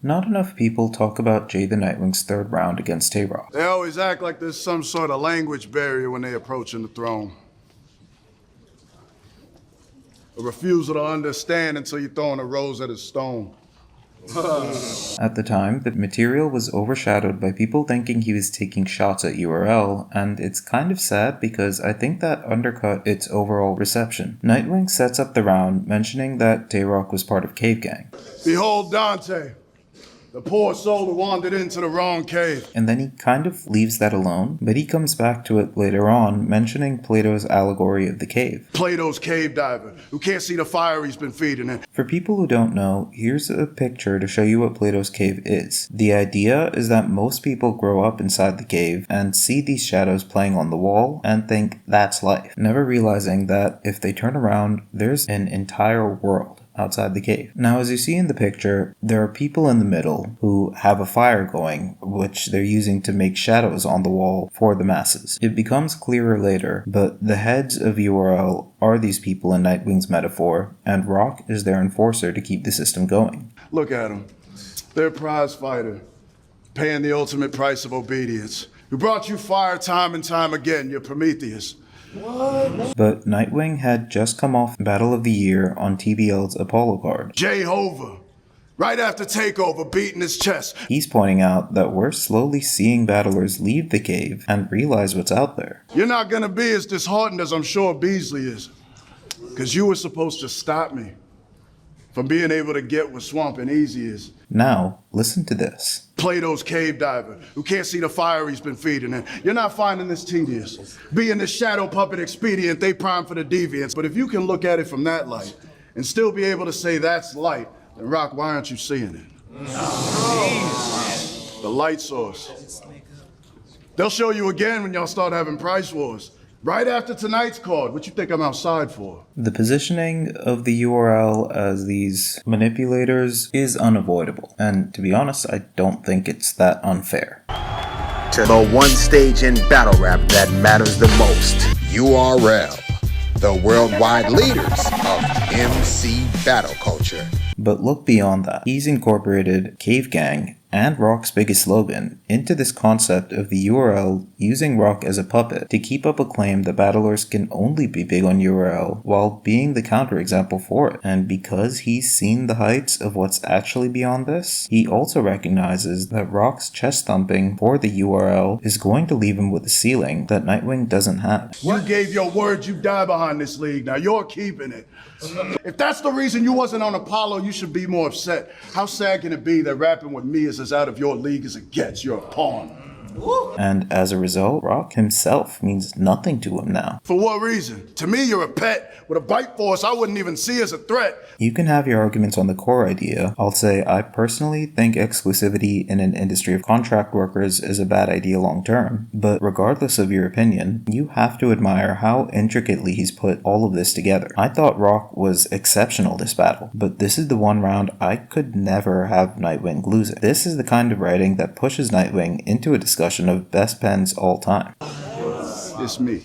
Not enough people talk about Jey The Nitewing's third round against Tay Roc. They always act like there's some sort of language barrier when they approaching the throne. A refusal to understand until you're throwing a rose at a stone. At the time, the material was overshadowed by people thinking he was taking shots at URL, and it's kind of sad because I think that undercut its overall reception. Nitewing sets up the round mentioning that Tay Roc was part of Cave Gang. Behold Dante, the poor soul who wandered into the wrong cave. And then he kind of leaves that alone, but he comes back to it later on, mentioning Plato's allegory of the cave. Plato's cave diver, who can't see the fire he's been feeding in. For people who don't know, here's a picture to show you what Plato's cave is. The idea is that most people grow up inside the cave and see these shadows playing on the wall and think that's life, never realizing that if they turn around, there's an entire world outside the cave. Now, as you see in the picture, there are people in the middle who have a fire going, which they're using to make shadows on the wall for the masses. It becomes clearer later, but the heads of URL are these people in Nitewing's metaphor, and Roc is their enforcer to keep the system going. Look at them. They're a prize fighter, paying the ultimate price of obedience. Who brought you fire time and time again, your Prometheus. What? But Nitewing had just come off Battle of the Year on TBL's Apollo card. Jehovah, right after takeover, beating his chest. He's pointing out that we're slowly seeing battlers leave the cave and realize what's out there. You're not gonna be as disheartened as I'm sure Beasley is, because you were supposed to stop me from being able to get what Swamp and Easy is. Now, listen to this. Plato's cave diver, who can't see the fire he's been feeding in. You're not finding this tedious. Being the shadow puppet expedient, they prime for the deviants. But if you can look at it from that light and still be able to say that's light, then Roc, why aren't you seeing it? The light source. They'll show you again when y'all start having price wars. Right after tonight's card, what you think I'm outside for? The positioning of the URL as these manipulators is unavoidable, and to be honest, I don't think it's that unfair. To the one stage in battle rap that matters the most, URL, the worldwide leaders of MC battle culture. But look beyond that. He's incorporated Cave Gang and Roc's biggest slogan into this concept of the URL using Roc as a puppet to keep up a claim that battlers can only be big on URL while being the counterexample for it. And because he's seen the heights of what's actually beyond this, he also recognizes that Roc's chest thumping for the URL is going to leave him with a ceiling that Nitewing doesn't have. You gave your word you'd die behind this league. Now you're keeping it. If that's the reason you wasn't on Apollo, you should be more upset. How sad can it be that rapping with me is as out of your league as it gets? You're a pawn. And as a result, Roc himself means nothing to him now. For what reason? To me, you're a pet with a bite force I wouldn't even see as a threat. You can have your arguments on the core idea. I'll say I personally think exclusivity in an industry of contract workers is a bad idea long term. But regardless of your opinion, you have to admire how intricately he's put all of this together. I thought Roc was exceptional this battle, but this is the one round I could never have Nitewing losing. This is the kind of writing that pushes Nitewing into a discussion of best pens all time. It's me.